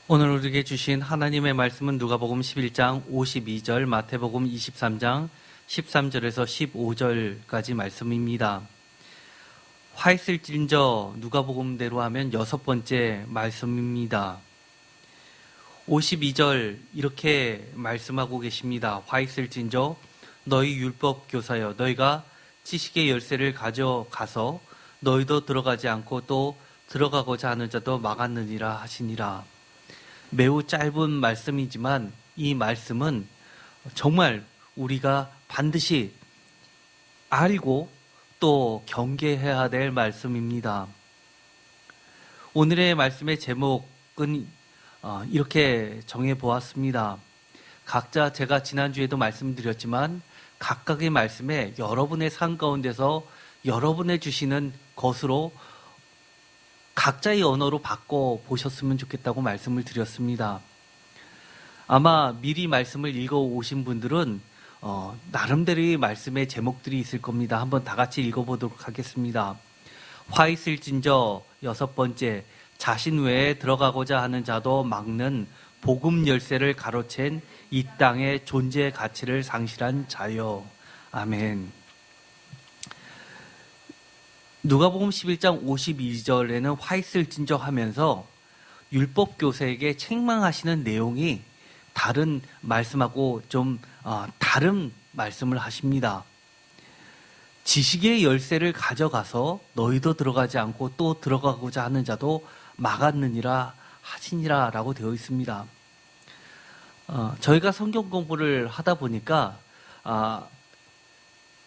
오늘 우리에게 주신 하나님의 말씀은 누가복음 11장 52절, 마태복음 23장 13절에서 15절까지 말씀입니다. 화 있을진저 누가복음대로 하면 6번째 말씀입니다. 52절 이렇게 말씀하고 계십니다. 화 있을진저 너희 율법 교사여 너희가 지식의 열쇠를 가져가서 너희도 들어가지 않고 또 들어가고자 하는 자도 막았느니라 하시니라. 매우 짧은 말씀이지만 이 말씀은 정말 우리가 반드시 알고 또 경계해야 될 말씀입니다. 오늘의 말씀의 제목은 이렇게 정해보았습니다. 각자 제가 지난주에도 말씀드렸지만 각각의 말씀에 여러분의 삶 가운데서 여러분의 주시는 것으로 각자의 언어로 바꿔보셨으면 좋겠다고 말씀을 드렸습니다. 아마 미리 말씀을 읽어오신 분들은 나름대로의 말씀의 제목들이 있을 겁니다. 한번 다 같이 읽어보도록 하겠습니다. 화 있을진저 6번째 자신 외에 들어가고자 하는 자도 막는 복음 열쇠를 가로챈 이 땅의 존재 가치를 상실한 자여. 아멘. 누가복음 11장 52절에는 화 있을진저 하면서 율법 교사에게 책망하시는 내용이 다른 말씀하고 좀 다른 말씀을 하십니다. 지식의 열쇠를 가져가서 너희도 들어가지 않고 또 들어가고자 하는 자도 막았느니라 하시니라 라고 되어 있습니다. 저희가 성경 공부를 하다 보니까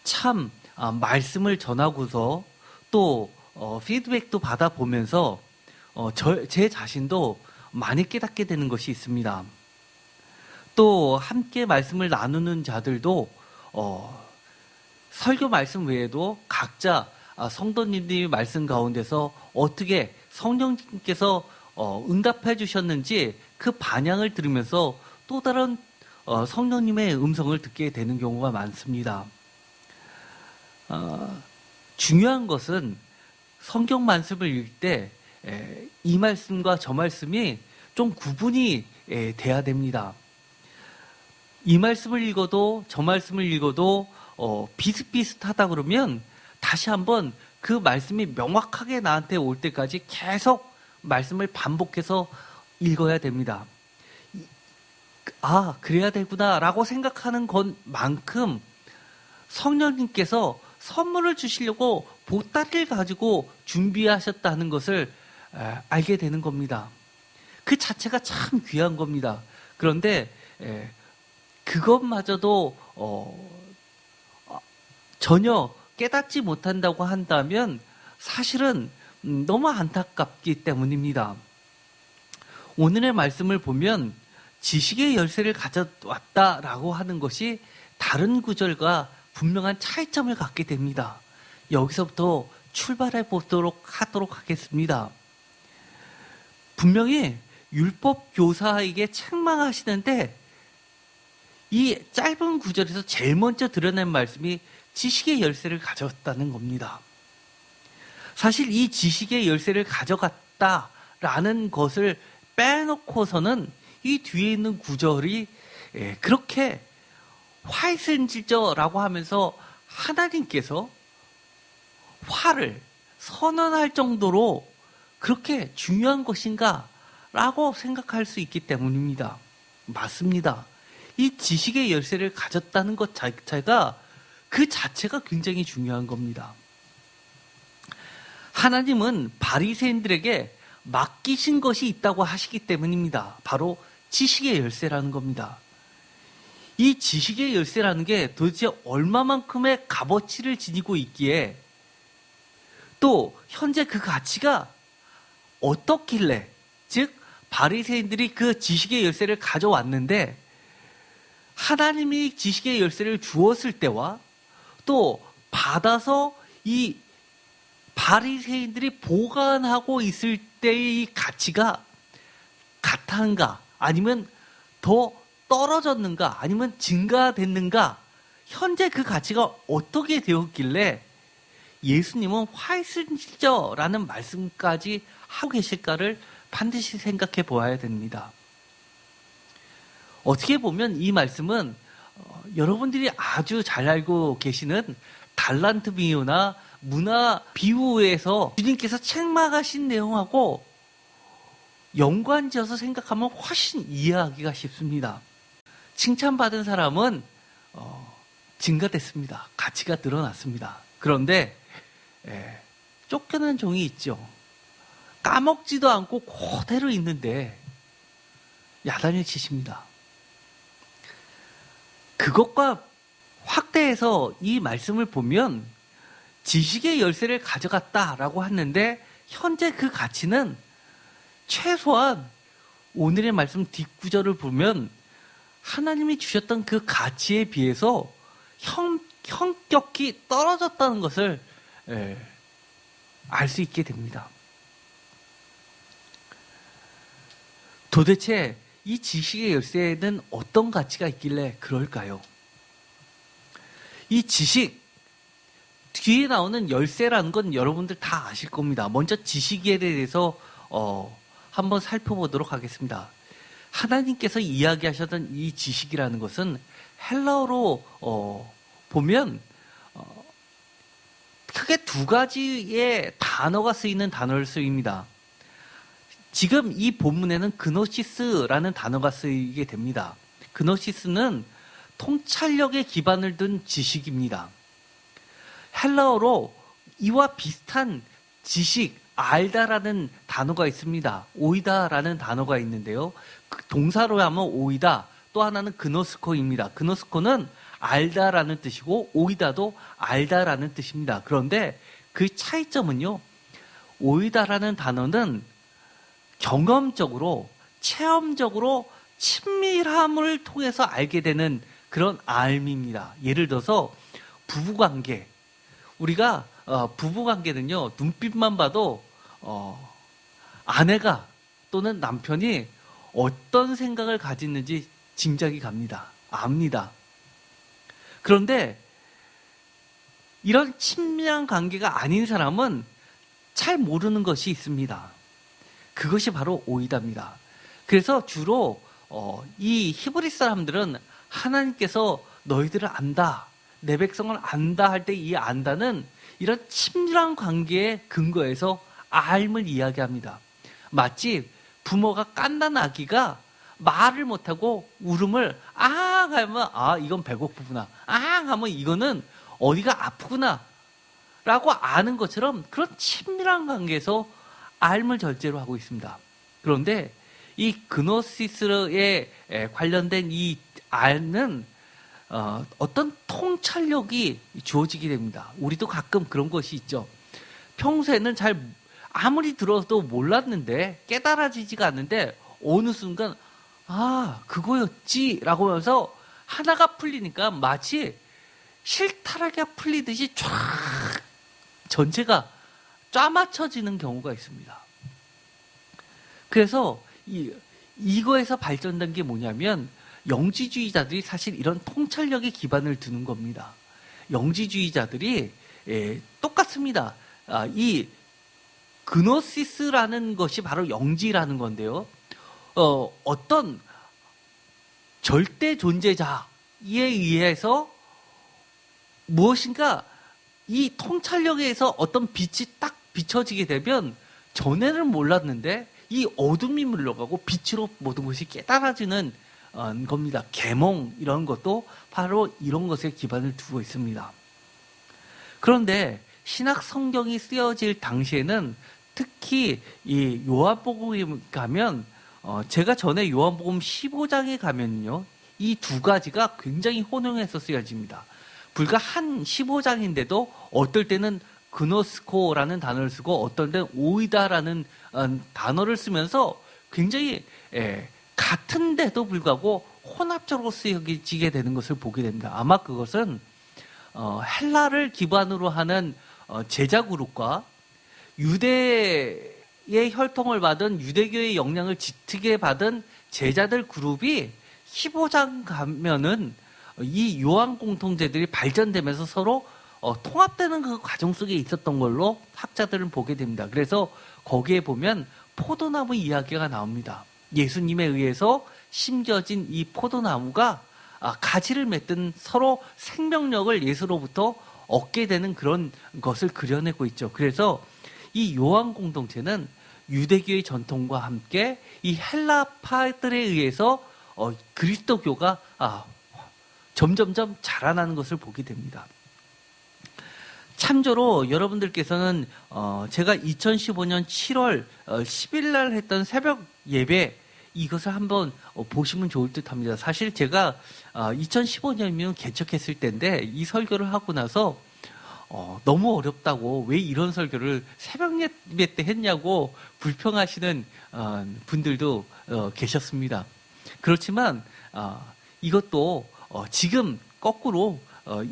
참 말씀을 전하고서 또 피드백도 받아보면서 제 자신도 많이 깨닫게 되는 것이 있습니다. 또 함께 말씀을 나누는 자들도 설교 말씀 외에도 각자 성도님들이 말씀 가운데서 어떻게 성령님께서 응답해 주셨는지 그 반향을 들으면서 또 다른 성령님의 음성을 듣게 되는 경우가 많습니다. 중요한 것은 성경 말씀을 읽을 때 이 말씀과 저 말씀이 좀 구분이 돼야 됩니다. 이 말씀을 읽어도 저 말씀을 읽어도 비슷비슷하다 그러면 다시 한번 그 말씀이 명확하게 나한테 올 때까지 계속 말씀을 반복해서 읽어야 됩니다. 그래야 되구나 라고 생각하는 것만큼 성령님께서 선물을 주시려고 보따리를 가지고 준비하셨다는 것을 알게 되는 겁니다. 그 자체가 참 귀한 겁니다. 그런데 그것마저도 전혀 깨닫지 못한다고 한다면 사실은 너무 안타깝기 때문입니다. 오늘의 말씀을 보면 지식의 열쇠를 가져왔다라고 하는 것이 다른 구절과 분명한 차이점을 갖게 됩니다. 여기서부터 출발해 보도록 하겠습니다. 분명히 율법 교사에게 책망하시는데 이 짧은 구절에서 제일 먼저 드러낸 말씀이 지식의 열쇠를 가져왔다는 겁니다. 사실 이 지식의 열쇠를 가져갔다라는 것을 빼놓고서는 이 뒤에 있는 구절이 그렇게 화이슬질저라고 하면서 하나님께서 화를 선언할 정도로 그렇게 중요한 것인가 라고 생각할 수 있기 때문입니다. 맞습니다. 이 지식의 열쇠를 가졌다는 것 자체가 그 자체가 굉장히 중요한 겁니다. 하나님은 바리새인들에게 맡기신 것이 있다고 하시기 때문입니다. 바로 지식의 열쇠라는 겁니다. 이 지식의 열쇠라는 게 도대체 얼마만큼의 값어치를 지니고 있기에 또 현재 그 가치가 어떻길래, 즉 바리새인들이 그 지식의 열쇠를 가져왔는데 하나님이 지식의 열쇠를 주었을 때와 또 받아서 이 바리새인들이 보관하고 있을 때의 가치가 같은가 아니면 더 떨어졌는가 아니면 증가됐는가, 현재 그 가치가 어떻게 되었길래 예수님은 화이슬질저라는 말씀까지 하고 계실까를 반드시 생각해 보아야 됩니다. 어떻게 보면 이 말씀은 여러분들이 아주 잘 알고 계시는 달란트 비유나 문화 비유에서 주님께서 책망하신 내용하고 연관지어서 생각하면 훨씬 이해하기가 쉽습니다. 칭찬받은 사람은 증가됐습니다. 가치가 늘어났습니다. 그런데 쫓겨난 종이 있죠. 까먹지도 않고 그대로 있는데 야단을 치십니다. 그것과 확대해서 이 말씀을 보면 지식의 열쇠를 가져갔다라고 하는데 현재 그 가치는 최소한 오늘의 말씀 뒷구절을 보면 하나님이 주셨던 그 가치에 비해서 현격히 떨어졌다는 것을 알 수 있게 됩니다. 도대체 이 지식의 열쇠에는 어떤 가치가 있길래 그럴까요? 이 지식, 뒤에 나오는 열쇠라는 건 여러분들 다 아실 겁니다. 먼저 지식에 대해서 한번 살펴보도록 하겠습니다. 하나님께서 이야기하셨던 이 지식이라는 것은 헬라어로 보면 크게 두 가지의 단어가 쓰이는 단어를 쓰입니다. 지금 이 본문에는 그노시스라는 단어가 쓰이게 됩니다. 그노시스는 통찰력에 기반을 둔 지식입니다. 헬라어로 이와 비슷한 지식, 알다라는 단어가 있습니다. 오이다라는 단어가 있는데요. 동사로 하면 오이다, 또 하나는 그노스코입니다. 그노스코는 알다라는 뜻이고 오이다도 알다라는 뜻입니다. 그런데 그 차이점은요, 오이다라는 단어는 경험적으로, 체험적으로 친밀함을 통해서 알게 되는 그런 알미입니다. 예를 들어서 부부관계, 우리가 부부관계는요, 눈빛만 봐도 아내가 또는 남편이 어떤 생각을 가지는지 짐작이 갑니다. 압니다. 그런데 이런 친밀한 관계가 아닌 사람은 잘 모르는 것이 있습니다. 그것이 바로 오이다입니다. 그래서 주로 이 히브리 사람들은 하나님께서 너희들을 안다, 내 백성을 안다 할 때 이 안다는 이런 친밀한 관계의 근거에서 알을 이야기합니다. 마치 부모가 깐난 아기가 말을 못하고 울음을 앙 하면 이건 배고프구나, 앙 하면 이거는 어디가 아프구나 라고 아는 것처럼 그런 친밀한 관계에서 알을 절제로 하고 있습니다. 그런데 이 그노시스에 관련된 이 알은 어떤 통찰력이 주어지게 됩니다. 우리도 가끔 그런 것이 있죠. 평소에는 잘 아무리 들어도 몰랐는데 깨달아지지가 않는데 어느 순간 그거였지 라고 하면서 하나가 풀리니까 마치 실타래가 풀리듯이 쫙 전체가 짜맞춰지는 경우가 있습니다. 그래서 이거에서 발전된 게 뭐냐면 영지주의자들이 사실 이런 통찰력에 기반을 두는 겁니다. 영지주의자들이 똑같습니다. 이 그노시스라는 것이 바로 영지라는 건데요. 어떤 절대 존재자에 의해서 무엇인가 이 통찰력에서 어떤 빛이 딱 비춰지게 되면 전에는 몰랐는데 이 어둠이 물러가고 빛으로 모든 것이 깨달아지는 겁니다. 계몽 이런 것도 바로 이런 것에 기반을 두고 있습니다. 그런데 신약 성경이 쓰여질 당시에는 특히 이 요한복음에 가면 제가 전에 요한복음 15장에 가면요, 이 두 가지가 굉장히 혼용해서 쓰여집니다. 불과 한 15장인데도 어떨 때는 그노스코라는 단어를 쓰고 어떨 때는 오이다라는 단어를 쓰면서 굉장히 같은데도 불구하고 혼합적으로 쓰여지게 되는 것을 보게 됩니다. 아마 그것은 헬라를 기반으로 하는 제자 그룹과 유대의 혈통을 받은 유대교의 영향을 짙게 받은 제자들 그룹이 15장 가면은 이 요한 공통체들이 발전되면서 서로 통합되는 그 과정 속에 있었던 걸로 학자들은 보게 됩니다. 그래서 거기에 보면 포도나무 이야기가 나옵니다. 예수님에 의해서 심겨진 이 포도나무가 가지를 맺든 서로 생명력을 예수로부터 얻게 되는 그런 것을 그려내고 있죠. 그래서 이 요한 공동체는 유대교의 전통과 함께 이 헬라파들에 의해서 그리스도교가 점점점 자라나는 것을 보게 됩니다. 참조로 여러분들께서는 제가 2015년 7월 10일 날 했던 새벽 예배 이것을 한번 보시면 좋을 듯 합니다. 사실 제가 2015년이면 개척했을 때인데 이 설교를 하고 나서 너무 어렵다고 왜 이런 설교를 새벽 예배 때 했냐고 불평하시는 분들도 계셨습니다. 그렇지만 이것도 지금 거꾸로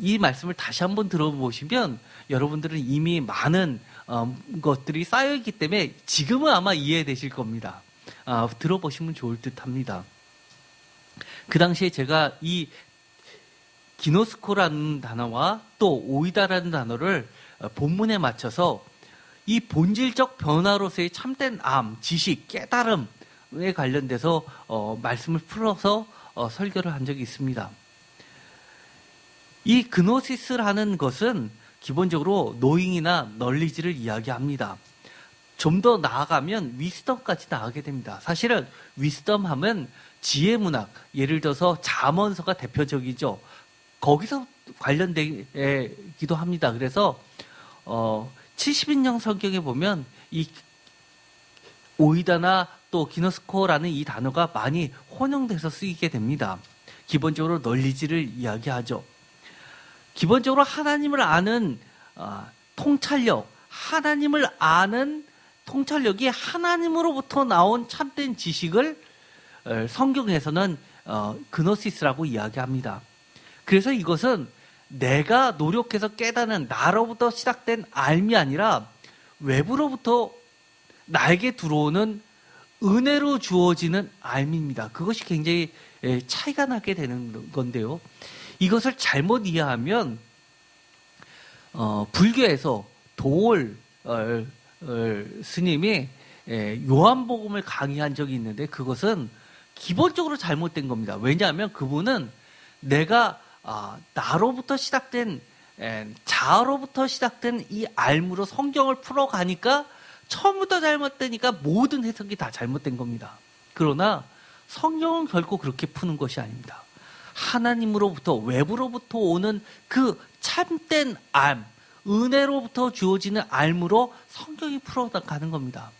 이 말씀을 다시 한번 들어보시면 여러분들은 이미 많은 것들이 쌓여있기 때문에 지금은 아마 이해되실 겁니다. 들어보시면 좋을 듯 합니다. 그 당시에 제가 이 기노스코라는 단어와 또 오이다라는 단어를 본문에 맞춰서 이 본질적 변화로서의 참된 암, 지식, 깨달음에 관련돼서 말씀을 풀어서 설교를 한 적이 있습니다. 이 그노시스라는 것은 기본적으로 노잉이나 널리지를 이야기합니다. 좀 더 나아가면 위스덤까지 나가게 됩니다. 사실은 위스덤 하면 지혜문학, 예를 들어서 잠언서가 대표적이죠. 거기서 관련되기도 합니다. 그래서 70인령 성경에 보면 이 오이다나 또 기노스코라는 이 단어가 많이 혼용돼서 쓰이게 됩니다. 기본적으로 널리지를 이야기하죠. 기본적으로 하나님을 아는 통찰력, 하나님을 아는 통찰력이 하나님으로부터 나온 참된 지식을 성경에서는 그노시스라고 이야기합니다. 그래서 이것은 내가 노력해서 깨닫는 나로부터 시작된 알미 아니라 외부로부터 나에게 들어오는 은혜로 주어지는 알미입니다. 그것이 굉장히 차이가 나게 되는 건데요. 이것을 잘못 이해하면 불교에서 도올 스님이 요한복음을 강의한 적이 있는데 그것은 기본적으로 잘못된 겁니다. 왜냐하면 그분은 내가 나로부터 시작된 자아로부터 시작된 이 알무로 성경을 풀어가니까 처음부터 잘못되니까 모든 해석이 다 잘못된 겁니다. 그러나 성경은 결코 그렇게 푸는 것이 아닙니다. 하나님으로부터 외부로부터 오는 그 참된 알, 은혜로부터 주어지는 알무로 성경이 풀어가는 겁니다.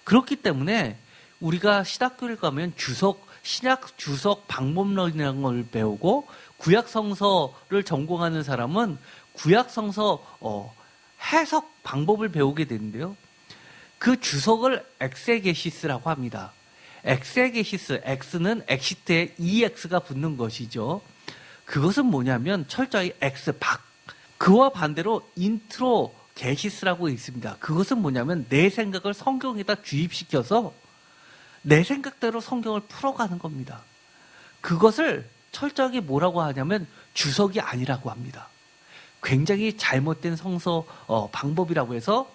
그렇기 때문에 우리가 신학교를 가면 신약 주석 방법론이라는 걸 배우고 구약 성서를 전공하는 사람은 구약 성서 해석 방법을 배우게 되는데요. 그 주석을 엑세게시스라고 합니다. 엑세게시스, X는 엑시트에 EX가 붙는 것이죠. 그것은 뭐냐면 철저히 X, 박. 그와 반대로 인트로게시스라고 있습니다. 그것은 뭐냐면 내 생각을 성경에다 주입시켜서 내 생각대로 성경을 풀어가는 겁니다. 그것을 철저하게 뭐라고 하냐면 주석이 아니라고 합니다. 굉장히 잘못된 성서 방법이라고 해서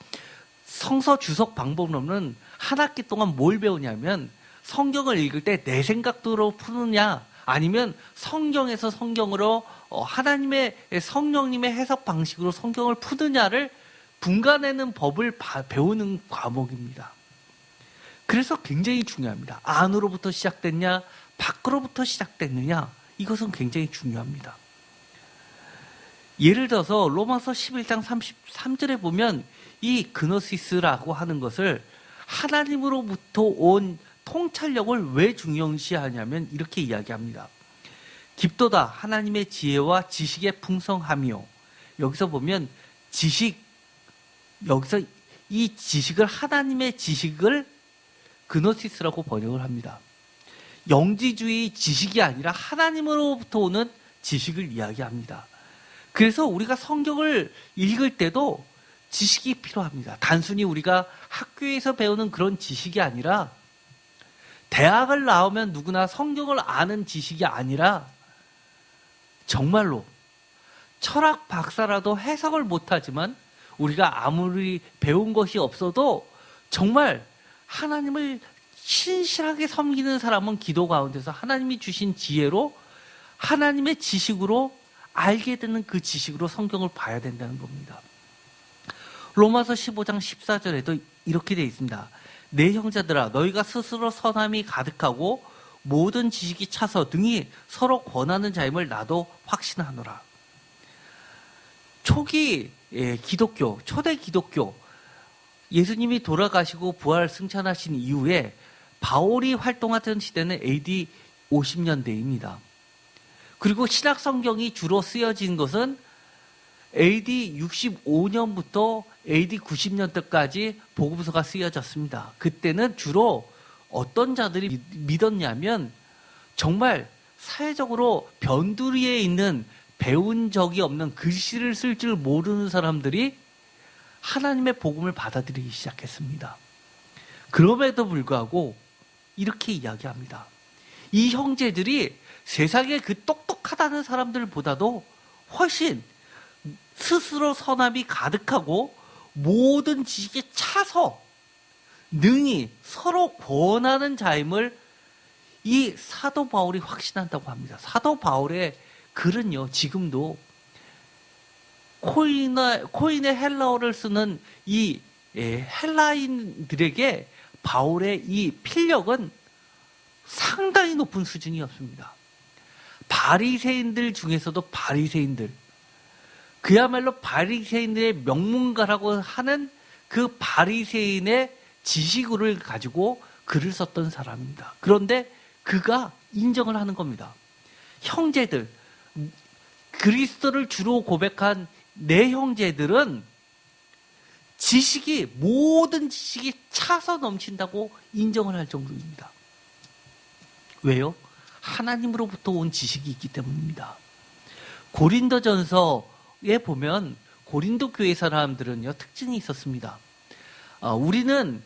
성서 주석 방법론은 한 학기 동안 뭘 배우냐면 성경을 읽을 때 내 생각대로 푸느냐 아니면 성경에서 성경으로 하나님의 성령님의 해석 방식으로 성경을 푸느냐를 분간해내는 법을 배우는 과목입니다. 그래서 굉장히 중요합니다. 안으로부터 시작됐냐 밖으로부터 시작됐느냐 이것은 굉장히 중요합니다. 예를 들어서 로마서 11장 33절에 보면 이 그노시스라고 하는 것을 하나님으로부터 온 통찰력을 왜 중요시하냐면 이렇게 이야기합니다. 깊도다 하나님의 지혜와 지식의 풍성함이요. 여기서 보면 여기서 이 지식을 하나님의 지식을 그노시스라고 번역을 합니다. 영지주의 지식이 아니라 하나님으로부터 오는 지식을 이야기합니다. 그래서 우리가 성경을 읽을 때도 지식이 필요합니다. 단순히 우리가 학교에서 배우는 그런 지식이 아니라 대학을 나오면 누구나 성경을 아는 지식이 아니라 정말로 철학 박사라도 해석을 못하지만 우리가 아무리 배운 것이 없어도 정말 하나님을 신실하게 섬기는 사람은 기도 가운데서 하나님이 주신 지혜로 하나님의 지식으로 알게 되는 그 지식으로 성경을 봐야 된다는 겁니다. 로마서 15장 14절에도 이렇게 되어 있습니다. 내 형제들아 너희가 스스로 선함이 가득하고 모든 지식이 차서 등이 서로 권하는 자임을 나도 확신하노라. 초기 기독교, 초대 기독교, 예수님이 돌아가시고 부활 승천하신 이후에 바울이 활동하던 시대는 AD 50년대입니다. 그리고 신약 성경이 주로 쓰여진 것은 AD 65년부터 AD 90년대까지 복음서가 쓰여졌습니다. 그때는 주로 어떤 자들이 믿었냐면 정말 사회적으로 변두리에 있는 배운 적이 없는 글씨를 쓸 줄 모르는 사람들이 하나님의 복음을 받아들이기 시작했습니다. 그럼에도 불구하고 이렇게 이야기합니다. 이 형제들이 세상에 그 똑똑하다는 사람들보다도 훨씬 스스로 선함이 가득하고 모든 지식에 차서 능히 서로 권하는 자임을 이 사도 바울이 확신한다고 합니다. 사도 바울의 글은요, 지금도 코인의 헬라어를 쓰는 이 헬라인들에게 바울의 이 필력은 상당히 높은 수준이었습니다. 바리새인들 중에서도 바리새인들, 그야말로 바리새인들의 명문가라고 하는 그 바리새인의 지식을 가지고 글을 썼던 사람입니다. 그런데 그가 인정을 하는 겁니다. 형제들, 그리스도를 주로 고백한 내 형제들은 지식이, 모든 지식이 차서 넘친다고 인정을 할 정도입니다. 왜요? 하나님으로부터 온 지식이 있기 때문입니다. 고린도전서에 보면 고린도 교회 사람들은요, 특징이 있었습니다. 우리는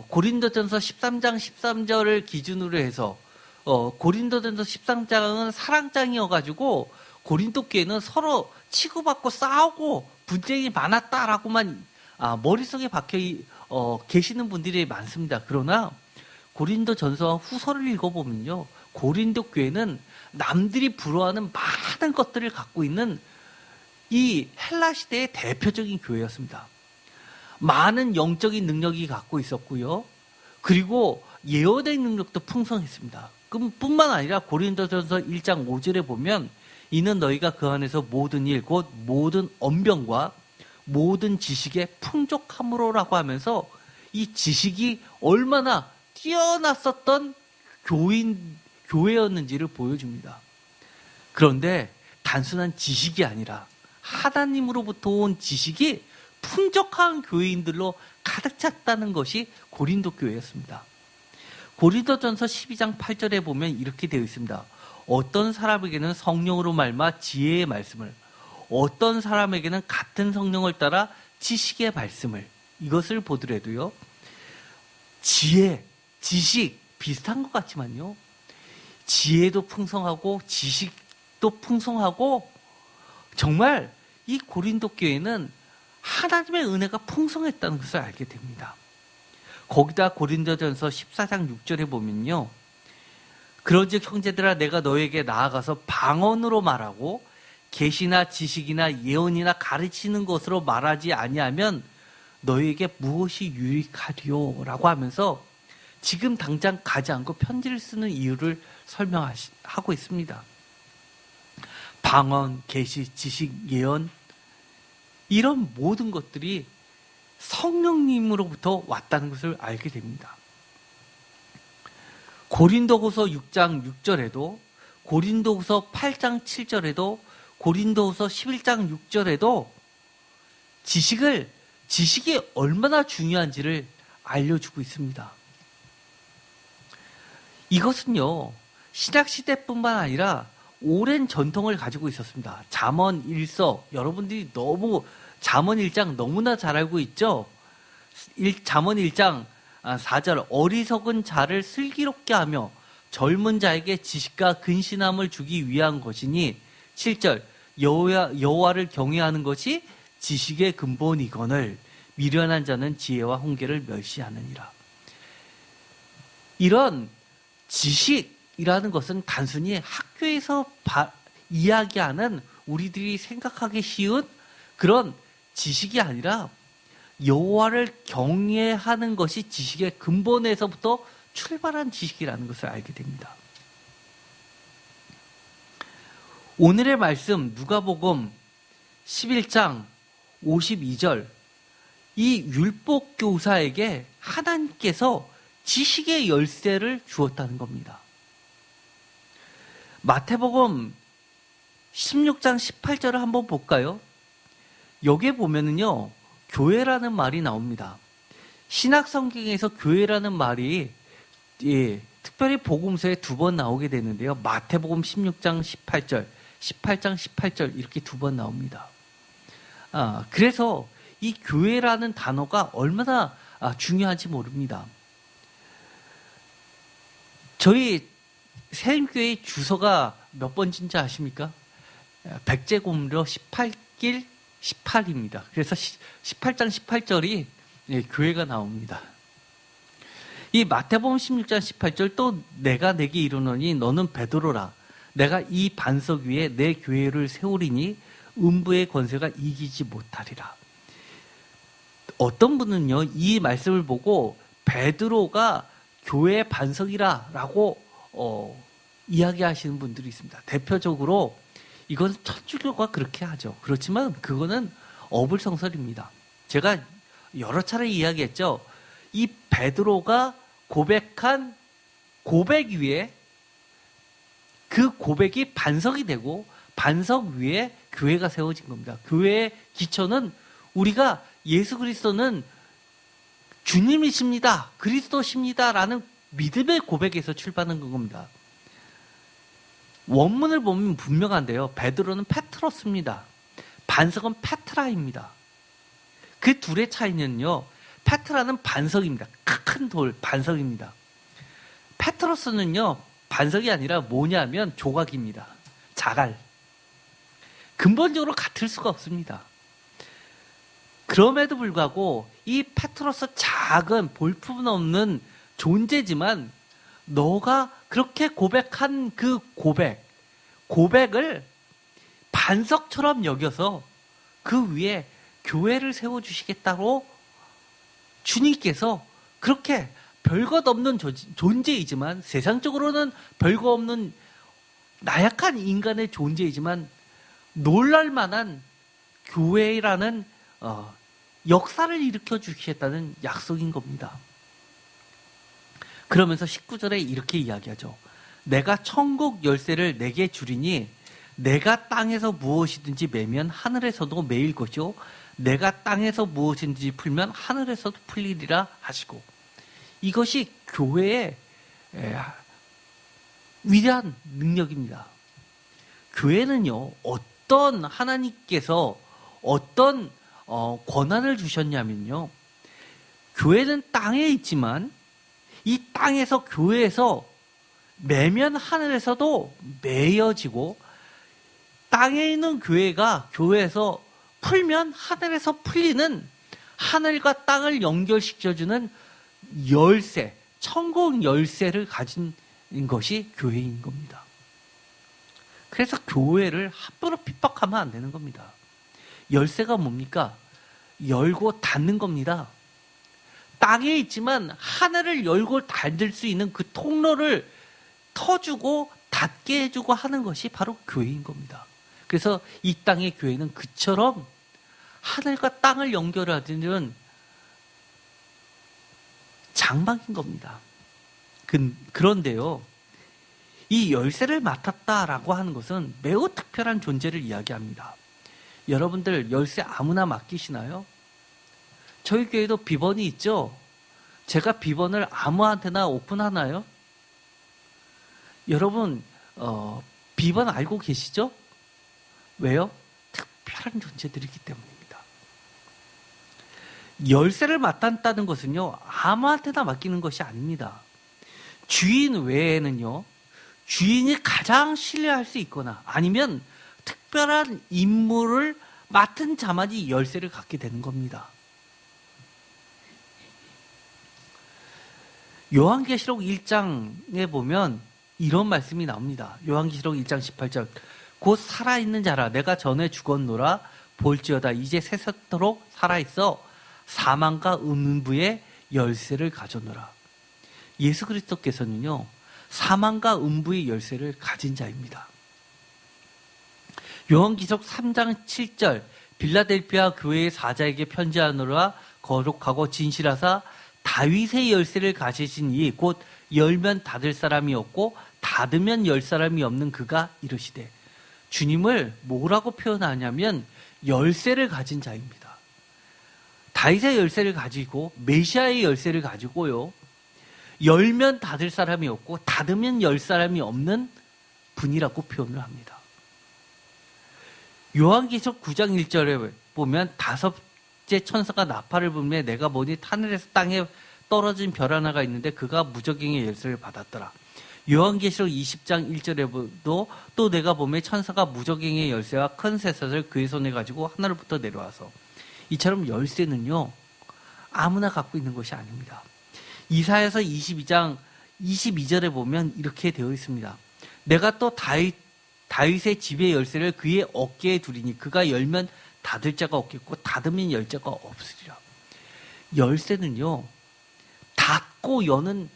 고린도전서 13장 13절을 기준으로 해서 고린도전서 13장은 사랑장이어가지고 고린도 교회는 서로 치고받고 싸우고 분쟁이 많았다라고만 머릿속에 박혀 계시는 분들이 많습니다. 그러나 고린도전서 후서를 읽어보면요, 고린도 교회는 남들이 부러워하는 많은 것들을 갖고 있는 이 헬라 시대의 대표적인 교회였습니다. 많은 영적인 능력이 갖고 있었고요. 그리고 예언의 능력도 풍성했습니다. 뿐만 아니라 고린도전서 1장 5절에 보면 이는 너희가 그 안에서 모든 일 곧 모든 언변과 모든 지식의 풍족함으로라고 하면서 이 지식이 얼마나 뛰어났었던 교회였는지를 보여줍니다. 그런데 단순한 지식이 아니라 하나님으로부터 온 지식이 풍족한 교회인들로 가득 찼다는 것이 고린도 교회였습니다. 고린도전서 12장 8절에 보면 이렇게 되어 있습니다. 어떤 사람에게는 성령으로 말미암아 지혜의 말씀을, 어떤 사람에게는 같은 성령을 따라 지식의 말씀을, 이것을 보더라도요, 지혜, 지식 비슷한 것 같지만요, 지혜도 풍성하고 지식도 풍성하고 정말 이 고린도 교회는 하나님의 은혜가 풍성했다는 것을 알게 됩니다. 거기다 고린도전서 14장 6절에 보면요, 그런즉 형제들아 내가 너에게 나아가서 방언으로 말하고 계시나 지식이나 예언이나 가르치는 것으로 말하지 아니하면 너에게 무엇이 유익하리요라고 하면서 지금 당장 가지 않고 편지를 쓰는 이유를 설명하고 있습니다. 방언, 계시, 지식, 예언, 이런 모든 것들이 성령님으로부터 왔다는 것을 알게 됩니다. 고린도후서 6장 6절에도, 고린도후서 8장 7절에도, 고린도후서 11장 6절에도 지식이 얼마나 중요한지를 알려주고 있습니다. 이것은요, 신약시대뿐만 아니라 오랜 전통을 가지고 있었습니다. 잠언 1서, 여러분들이 너무 잠언 1장 너무나 잘 알고 있죠? 잠언 1장 4절, 어리석은 자를 슬기롭게 하며 젊은 자에게 지식과 근신함을 주기 위한 것이니, 7절, 여호와를 경외하는 것이 지식의 근본이거늘 미련한 자는 지혜와 훈계를 멸시하느니라. 이런 지식이라는 것은 단순히 학교에서 이야기하는 우리들이 생각하기 쉬운 그런 지식이 아니라 여호와를 경외하는 것이 지식의 근본에서부터 출발한 지식이라는 것을 알게 됩니다. 오늘의 말씀 누가복음 11장 52절, 이 율법교사에게 하나님께서 지식의 열쇠를 주었다는 겁니다. 마태복음 16장 18절을 한번 볼까요? 여기에 보면은요, 교회라는 말이 나옵니다. 신약성경에서 교회라는 말이 특별히 복음서에 2번 나오게 되는데요. 마태복음 16장 18절, 18장 18절 이렇게 2번 나옵니다. 그래서 이 교회라는 단어가 얼마나 중요한지 모릅니다. 저희 세임교회 주소가 몇 번인지 아십니까? 백제고문로 18길 18입니다. 그래서 18장 18절이 교회가 나옵니다. 이 마태복음 16장 18절, 또 내가 내게 이르노니 너는 베드로라. 내가 이 반석 위에 내 교회를 세우리니 음부의 권세가 이기지 못하리라. 어떤 분은요, 이 말씀을 보고 베드로가 교회의 반석이라 라고 이야기하시는 분들이 있습니다. 대표적으로 이건 천주교가 그렇게 하죠. 그렇지만 그거는 어불성설입니다. 제가 여러 차례 이야기했죠. 이 베드로가 고백한 고백 위에 그 고백이 반석이 되고 반석 위에 교회가 세워진 겁니다. 교회의 기초는 우리가 예수 그리스도는 주님이십니다, 그리스도십니다 라는 믿음의 고백에서 출발하는 겁니다. 원문을 보면 분명한데요. 베드로는 페트로스입니다. 반석은 페트라입니다. 그 둘의 차이는요, 페트라는 반석입니다. 큰 돌, 반석입니다. 페트로스는요, 반석이 아니라 뭐냐면 조각입니다. 자갈. 근본적으로 같을 수가 없습니다. 그럼에도 불구하고 이 페트로스 작은 볼품없는 존재지만 너가 그렇게 고백한 그 고백을 반석처럼 여겨서 그 위에 교회를 세워주시겠다고 주님께서 그렇게 별것 없는 존재이지만, 세상적으로는 별거 없는 나약한 인간의 존재이지만 놀랄만한 교회라는 역사를 일으켜 주시겠다는 약속인 겁니다. 그러면서 19절에 이렇게 이야기하죠. 내가 천국 열쇠를 내게 주리니 내가 땅에서 무엇이든지 매면 하늘에서도 매일 것이요 내가 땅에서 무엇이든지 풀면 하늘에서도 풀리리라 하시고, 이것이 교회의 위대한 능력입니다. 교회는요, 어떤 하나님께서 어떤 권한을 주셨냐면요, 교회는 땅에 있지만 이 땅에서, 교회에서 매면 하늘에서도 매여지고, 땅에 있는 교회가 교회에서 풀면 하늘에서 풀리는, 하늘과 땅을 연결시켜주는 열쇠, 천국 열쇠를 가진 것이 교회인 겁니다. 그래서 교회를 함부로 핍박하면 안 되는 겁니다. 열쇠가 뭡니까? 열고 닫는 겁니다. 땅에 있지만 하늘을 열고 닫을 수 있는 그 통로를 터주고 닫게 해주고 하는 것이 바로 교회인 겁니다. 그래서 이 땅의 교회는 그처럼 하늘과 땅을 연결하는 장막인 겁니다. 그런데요, 이 열쇠를 맡았다라고 하는 것은 매우 특별한 존재를 이야기합니다. 여러분들 열쇠 아무나 맡기시나요? 저희 교회도 비번이 있죠? 제가 비번을 아무한테나 오픈하나요? 여러분 비번 알고 계시죠? 왜요? 특별한 존재들이기 때문입니다. 열쇠를 맡았다는 것은요, 아무한테나 맡기는 것이 아닙니다. 주인 외에는요, 주인이 가장 신뢰할 수 있거나 아니면 특별한 임무를 맡은 자만이 열쇠를 갖게 되는 겁니다. 요한계시록 1장에 보면 이런 말씀이 나옵니다. 요한계시록 1장 18절. 곧 살아있는 자라 내가 전에 죽었노라 볼지어다 이제 새삼토록 살아있어 사망과 음부의 열쇠를 가졌노라. 예수 그리스도께서는요, 사망과 음부의 열쇠를 가진 자입니다. 요한계시록 3장 7절. 빌라델피아 교회의 사자에게 편지하노라 거룩하고 진실하사 다윗의 열쇠를 가지신 이 곧 열면 닫을 사람이 없고 닫으면 열 사람이 없는 그가 이르시되. 주님을 뭐라고 표현하냐면 열쇠를 가진 자입니다. 다윗의 열쇠를 가지고 메시아의 열쇠를 가지고요, 열면 닫을 사람이 없고 닫으면 열 사람이 없는 분이라고 표현을 합니다. 요한계시록 9장 1절에 보면 다섯째 천사가 나팔을 불며 내가 보니 하늘에서 땅에 떨어진 별 하나가 있는데 그가 무저갱의 열쇠를 받았더라. 요한계시록 20장 1절에도 또 내가 보며 천사가 무저갱의 열쇠와 큰 쇠사슬을 그의 손에 가지고 하늘로부터 내려와서. 이처럼 열쇠는요, 아무나 갖고 있는 것이 아닙니다. 이사야서 22장 22절에 보면 이렇게 되어 있습니다. 내가 또 다윗의 집의 열쇠를 그의 어깨에 두리니 그가 열면 닫을 자가 없겠고 닫으면 열 자가 없으리라. 열쇠는요, 닫고 여는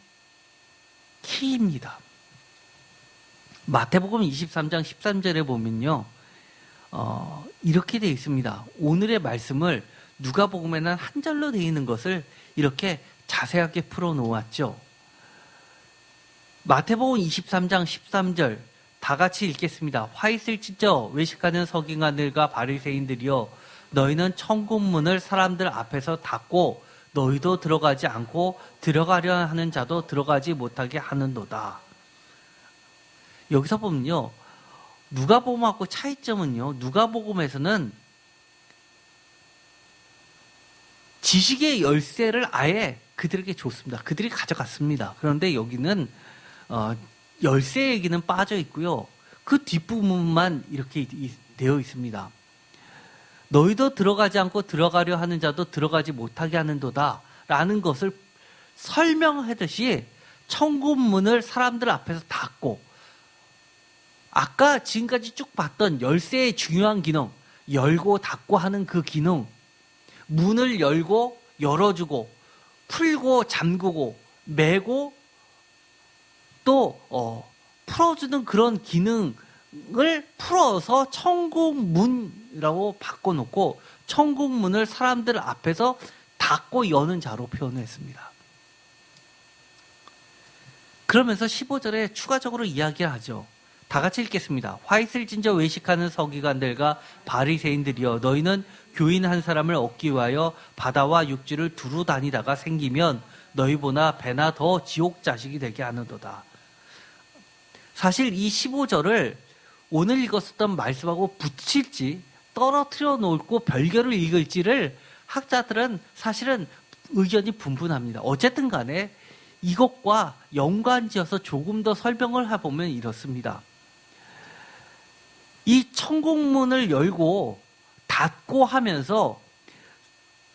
키입니다. 마태복음 23장 13절에 보면요, 이렇게 되어 있습니다. 오늘의 말씀을 누가복음에는 한 절로 되어 있는 것을 이렇게 자세하게 풀어놓았죠. 마태복음 23장 13절 다 같이 읽겠습니다. 화 있을 찢어 외식하는 서기관들과 바리새인들이여 너희는 천국문을 사람들 앞에서 닫고 너희도 들어가지 않고 들어가려 하는 자도 들어가지 못하게 하는도다. 여기서 보면요, 누가복음하고 차이점은요, 누가복음에서는 지식의 열쇠를 아예 그들에게 줬습니다. 그들이 가져갔습니다. 그런데 여기는 열쇠 얘기는 빠져 있고요, 그 뒷부분만 이렇게 되어 있습니다. 너희도 들어가지 않고 들어가려 하는 자도 들어가지 못하게 하는도다 라는 것을 설명하듯이 천국 문을 사람들 앞에서 닫고, 아까 지금까지 쭉 봤던 열쇠의 중요한 기능, 열고 닫고 하는 그 기능, 문을 열고 열어주고 풀고 잠그고 매고 또 풀어주는 그런 기능을 풀어서 천국문이라고 바꿔놓고 천국문을 사람들 앞에서 닫고 여는 자로 표현했습니다. 그러면서 15절에 추가적으로 이야기를 하죠. 다 같이 읽겠습니다. 화 있을 진저 외식하는 서기관들과 바리새인들이여 너희는 교인 한 사람을 얻기 위하여 바다와 육지를 두루 다니다가 생기면 너희보다 배나 더 지옥 자식이 되게 하는도다. 사실 이 15절을 오늘 읽었었던 말씀하고 붙일지 떨어뜨려 놓고 별개로 읽을지를 학자들은 사실은 의견이 분분합니다. 어쨌든 간에 이것과 연관지어서 조금 더 설명을 해보면 이렇습니다. 이 천국문을 열고 닫고 하면서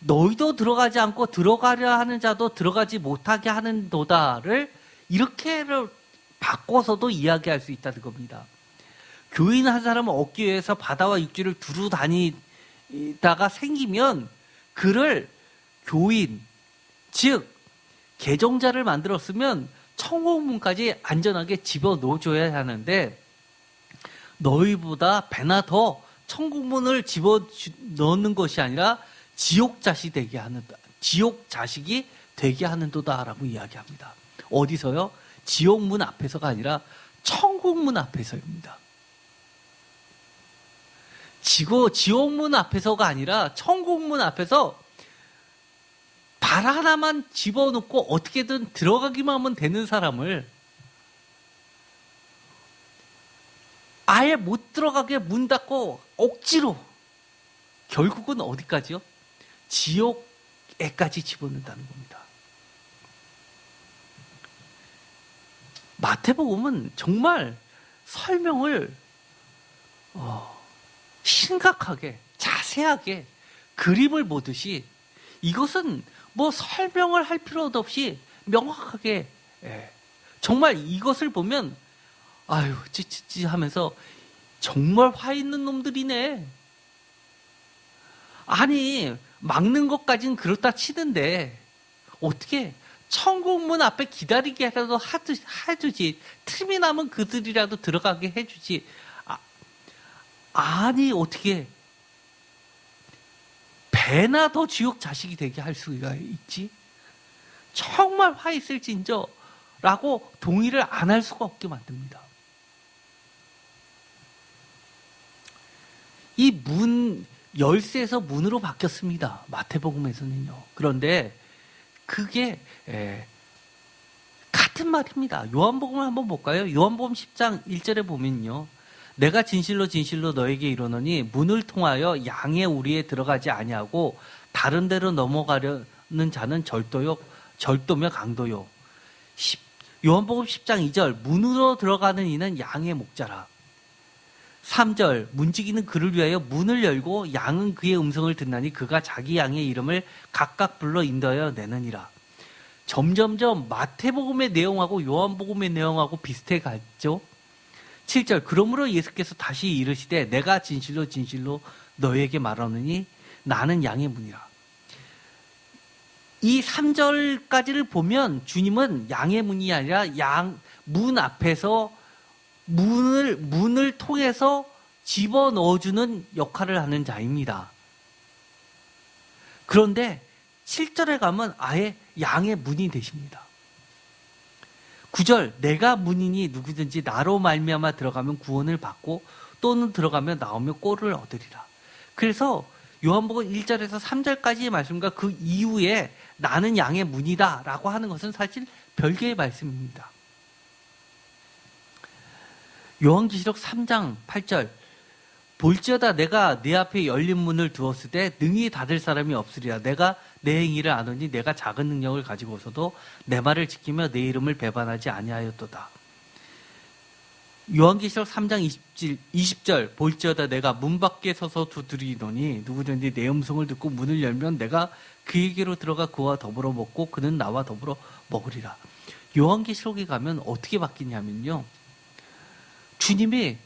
너희도 들어가지 않고 들어가려 하는 자도 들어가지 못하게 하는도다를 이렇게 바꿔서도 이야기할 수 있다는 겁니다. 교인 한 사람을 얻기 위해서 바다와 육지를 두루 다니다가 생기면 그를 교인, 즉 개종자를 만들었으면 천국문까지 안전하게 집어넣어줘야 하는데 너희보다 배나 더 천국문을 집어넣는 것이 아니라 지옥 자식이 되게 하는도다라고 이야기합니다. 어디서요? 지옥문 앞에서가 아니라 천국문 앞에서입니다. 지옥문 앞에서가 아니라 천국문 앞에서 발 하나만 집어넣고 어떻게든 들어가기만 하면 되는 사람을 아예 못 들어가게 문 닫고 억지로 결국은 어디까지요? 지옥에까지 집어넣는다는 겁니다. 마태복음은 정말 설명을 심각하게 자세하게 그림을 보듯이 이것은 뭐 설명을 할 필요도 없이 명확하게 정말 이것을 보면 아유 찌찌찌 하면서 정말 화 있는 놈들이네. 아니 막는 것까지는 그렇다 치는데 어떻게 천국문 앞에 기다리게라도 해주지. 틈이 나면 그들이라도 들어가게 해주지. 아니 어떻게 배나 더 지옥 자식이 되게 할 수가 있지? 정말 화 있을진저 라고 동의를 안 할 수가 없게 만듭니다. 이 문 열쇠에서 문으로 바뀌었습니다. 마태복음에서는요. 그런데 그게 같은 말입니다. 요한복음을 한번 볼까요? 요한복음 10장 1절에 보면요. 내가 진실로 진실로 너에게 이르노니 문을 통하여 양의 우리에 들어가지 아니하고 다른 데로 넘어가려는 자는 절도며 강도요. 요한복음 10장 2절 문으로 들어가는 이는 양의 목자라. 3절 문지기는 그를 위하여 문을 열고 양은 그의 음성을 듣나니 그가 자기 양의 이름을 각각 불러 인도하여 내느니라. 점점점 마태복음의 내용하고 요한복음의 내용하고 비슷해 갔죠. 7절 그러므로 예수께서 다시 이르시되 내가 진실로 진실로 너에게 말하노니 나는 양의 문이라. 이 3절까지를 보면 주님은 양의 문이 아니라 문 앞에서 문을 통해서 집어넣어주는 역할을 하는 자입니다. 그런데 7절에 가면 아예 양의 문이 되십니다. 9절 내가 문이니 누구든지 나로 말미암아 들어가면 구원을 받고 또는 들어가면 나오면 꼴을 얻으리라. 그래서 요한복음 1절에서 3절까지의 말씀과 그 이후에 나는 양의 문이다 라고 하는 것은 사실 별개의 말씀입니다. 요한계시록 3장 8절 볼지어다 내가 내 앞에 열린 문을 두었을 때 능히 닫을 사람이 없으리라. 내가 내 행위를 아노니 내가 작은 능력을 가지고서도 내 말을 지키며 내 이름을 배반하지 아니하였도다. 요한계시록 3장 20절 볼지어다 내가 문 밖에 서서 두드리노니 누구든지 내 음성을 듣고 문을 열면 내가 그에게로 들어가 그와 더불어 먹고 그는 나와 더불어 먹으리라. 요한계시록에 가면 어떻게 바뀌냐면요. 주님이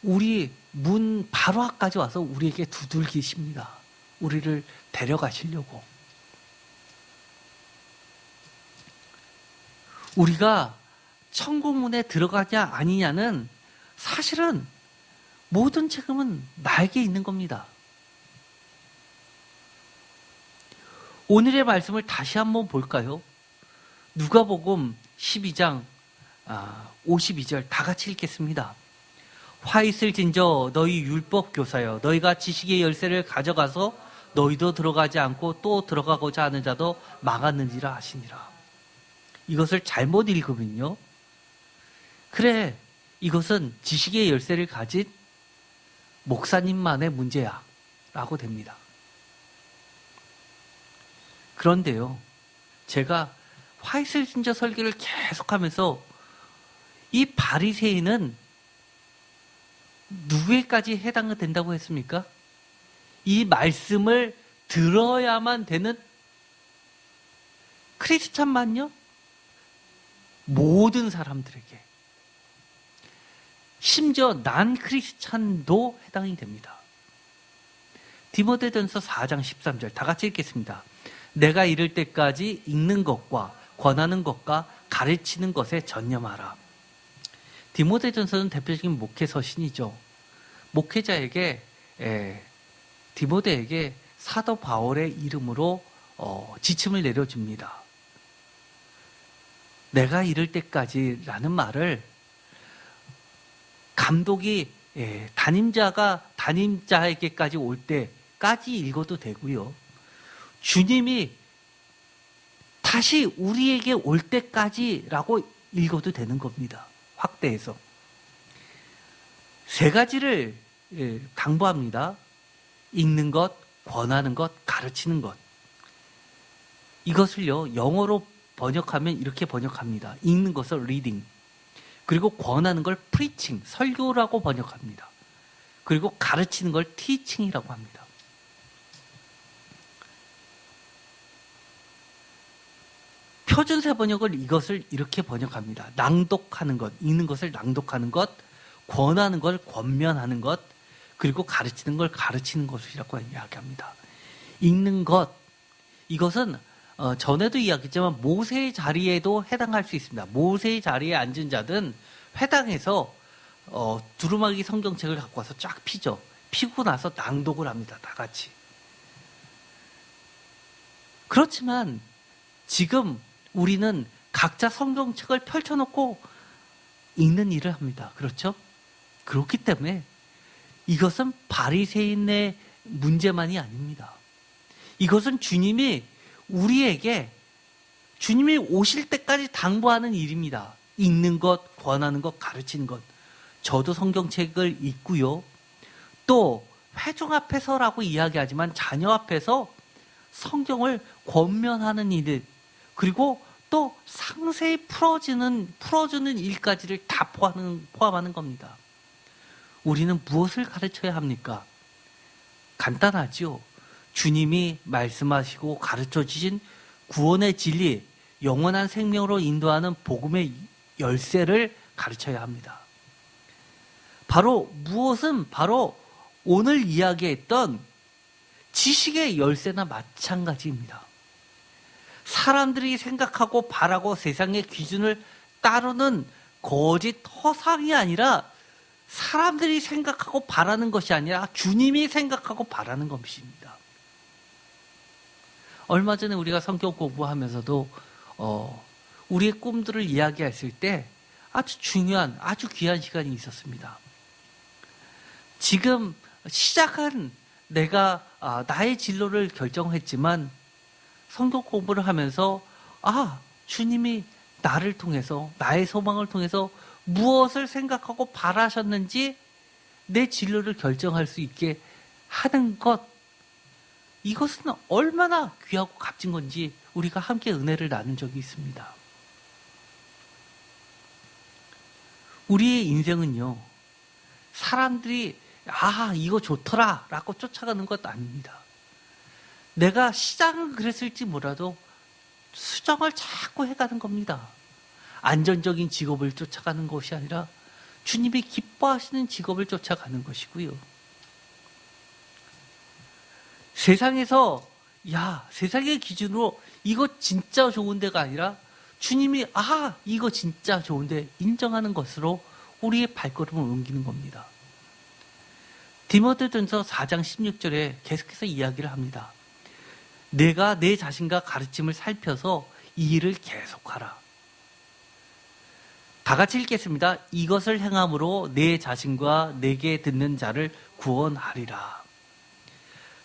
우리 문 바로 앞까지 와서 우리에게 두들기십니다. 우리를 데려가시려고. 우리가 천국문에 들어가냐 아니냐는 사실은 모든 책임은 나에게 있는 겁니다. 오늘의 말씀을 다시 한번 볼까요? 누가복음 12장 52절 다 같이 읽겠습니다. 화 있을진저 너희 율법 교사여 너희가 지식의 열쇠를 가져가서 너희도 들어가지 않고 또 들어가고자 하는 자도 막았는지라 하시니라. 이것을 잘못 읽으면요. 그래 이것은 지식의 열쇠를 가진 목사님만의 문제야 라고 됩니다. 그런데요. 제가 화 있을진저 설교를 계속하면서 이 바리새인은 누구에까지 해당된다고 했습니까? 이 말씀을 들어야만 되는 크리스찬만요? 모든 사람들에게 심지어 난 크리스찬도 해당이 됩니다. 디모데전서 4장 13절 다 같이 읽겠습니다. 내가 이를 때까지 읽는 것과 권하는 것과 가르치는 것에 전념하라. 디모데전서는 대표적인 목회 서신이죠. 목회자에게 디모데에게 사도 바울의 이름으로 지침을 내려줍니다. 내가 이를 때까지라는 말을 감독이 담임자에게까지 올 때까지 읽어도 되고요. 주님이 다시 우리에게 올 때까지라고 읽어도 되는 겁니다. 확대해서. 세 가지를 당부합니다. 읽는 것, 권하는 것, 가르치는 것. 이것을요, 영어로 번역하면 이렇게 번역합니다. 읽는 것을 reading. 그리고 권하는 걸 preaching, 설교라고 번역합니다. 그리고 가르치는 걸 teaching이라고 합니다. 표준세 번역을 이것을 이렇게 번역합니다. 낭독하는 것, 읽는 것을 낭독하는 것, 권하는 걸 권면하는 것, 그리고 가르치는 걸 가르치는 것이라고 이야기합니다. 읽는 것, 이것은 전에도 이야기했지만 모세의 자리에도 해당할 수 있습니다. 모세의 자리에 앉은 자든 회당에서 두루마기 성경책을 갖고 와서 쫙 피죠. 피고 나서 낭독을 합니다. 다 같이. 그렇지만 지금 우리는 각자 성경책을 펼쳐놓고 읽는 일을 합니다. 그렇죠? 그렇기 때문에 이것은 바리새인의 문제만이 아닙니다. 이것은 주님이 우리에게 주님이 오실 때까지 당부하는 일입니다. 읽는 것, 권하는 것, 가르치는 것. 저도 성경책을 읽고요. 또 회중 앞에서라고 이야기하지만 자녀 앞에서 성경을 권면하는 일, 그리고 또 상세히 풀어주는 일까지를 다 포함하는 겁니다. 우리는 무엇을 가르쳐야 합니까? 간단하죠. 주님이 말씀하시고 가르쳐 주신 구원의 진리, 영원한 생명으로 인도하는 복음의 열쇠를 가르쳐야 합니다. 무엇은 바로 오늘 이야기했던 지식의 열쇠나 마찬가지입니다. 사람들이 생각하고 바라고 세상의 기준을 따르는 거짓 허상이 아니라 사람들이 생각하고 바라는 것이 아니라 주님이 생각하고 바라는 것입니다. 얼마 전에 우리가 성경 공부하면서도 우리의 꿈들을 이야기했을 때 아주 중요한, 아주 귀한 시간이 있었습니다. 지금 시작한 내가 나의 진로를 결정했지만 성경 공부를 하면서 주님이 나를 통해서, 나의 소망을 통해서 무엇을 생각하고 바라셨는지 내 진로를 결정할 수 있게 하는 것, 이것은 얼마나 귀하고 값진 건지 우리가 함께 은혜를 나눈 적이 있습니다. 우리의 인생은요, 사람들이 이거 좋더라 라고 쫓아가는 것 아닙니다. 내가 시작은 그랬을지 몰라도 수정을 자꾸 해가는 겁니다. 안전적인 직업을 쫓아가는 것이 아니라 주님이 기뻐하시는 직업을 쫓아가는 것이고요. 세상에서 세상의 기준으로 이거 진짜 좋은 데가 아니라 주님이 이거 진짜 좋은데 인정하는 것으로 우리의 발걸음을 옮기는 겁니다. 디모데전서 4장 16절에 계속해서 이야기를 합니다. 내가 내 자신과 가르침을 살펴서 이 일을 계속하라. 다 같이 읽겠습니다. 이것을 행함으로 내 자신과 내게 듣는 자를 구원하리라.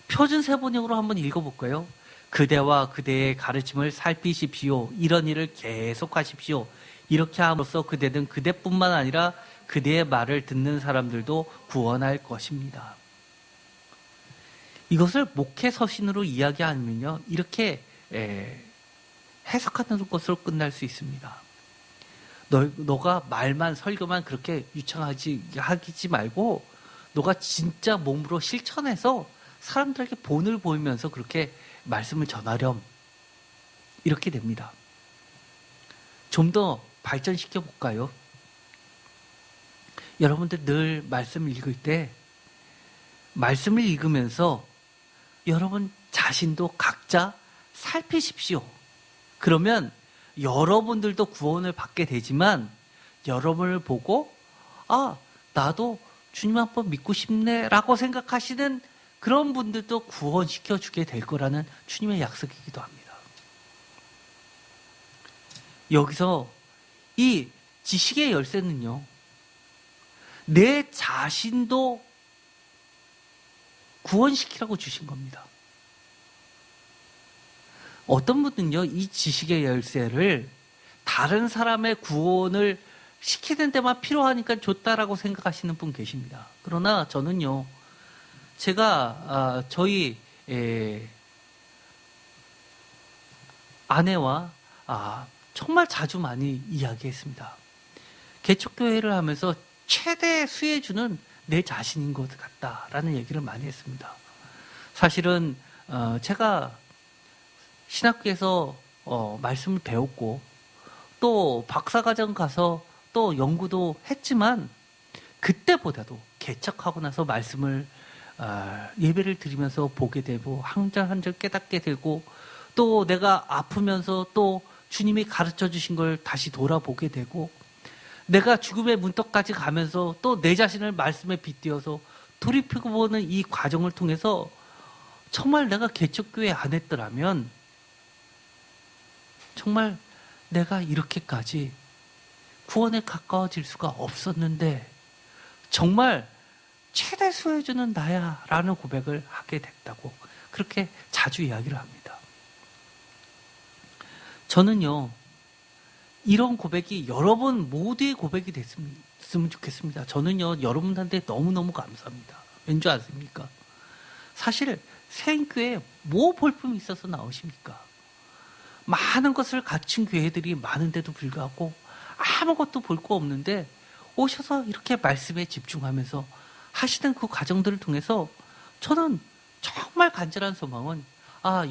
표준 세번역으로 한번 읽어볼까요? 그대와 그대의 가르침을 살피십시오. 이런 일을 계속하십시오. 이렇게 함으로써 그대는 그대뿐만 아니라 그대의 말을 듣는 사람들도 구원할 것입니다. 이것을 목회 서신으로 이야기하면요, 이렇게 해석하는 것으로 끝날 수 있습니다. 너가 말만 설교만 그렇게 유창하지 말고 너가 진짜 몸으로 실천해서 사람들에게 본을 보이면서 그렇게 말씀을 전하렴. 이렇게 됩니다. 좀 더 발전시켜 볼까요? 여러분들 늘 말씀을 읽을 때 말씀을 읽으면서 여러분 자신도 각자 살피십시오. 그러면 여러분들도 구원을 받게 되지만 여러분을 보고 나도 주님 한번 믿고 싶네 라고 생각하시는 그런 분들도 구원시켜 주게 될 거라는 주님의 약속이기도 합니다. 여기서 이 지식의 열쇠는요, 내 자신도 구원시키라고 주신 겁니다. 어떤 분은요, 이 지식의 열쇠를 다른 사람의 구원을 시키는 데만 필요하니까 줬다라고 생각하시는 분 계십니다. 그러나 저는요, 제가 저희 아내와 정말 자주 많이 이야기했습니다. 개척교회를 하면서 최대 수혜주는 내 자신인 것 같다라는 얘기를 많이 했습니다. 사실은 제가 신학교에서 말씀을 배웠고 또 박사과정 가서 또 연구도 했지만 그때보다도 개척하고 나서 말씀을 예배를 드리면서 보게 되고 한 절 한 절 깨닫게 되고 또 내가 아프면서 또 주님이 가르쳐 주신 걸 다시 돌아보게 되고 내가 죽음의 문턱까지 가면서 또 내 자신을 말씀에 빗대어서 돌이켜보는 이 과정을 통해서 정말 내가 개척교회 안 했더라면 정말 내가 이렇게까지 구원에 가까워질 수가 없었는데 정말 최대 수혜주는 나야 라는 고백을 하게 됐다고 그렇게 자주 이야기를 합니다. 저는요 이런 고백이 여러분 모두의 고백이 됐으면 좋겠습니다. 저는요 여러분한테 너무너무 감사합니다. 왠지 아십니까? 사실 새인교회에 뭐 볼품이 있어서 나오십니까? 많은 것을 갖춘 교회들이 많은데도 불구하고 아무것도 볼 거 없는데 오셔서 이렇게 말씀에 집중하면서 하시는 그 과정들을 통해서 저는 정말 간절한 소망은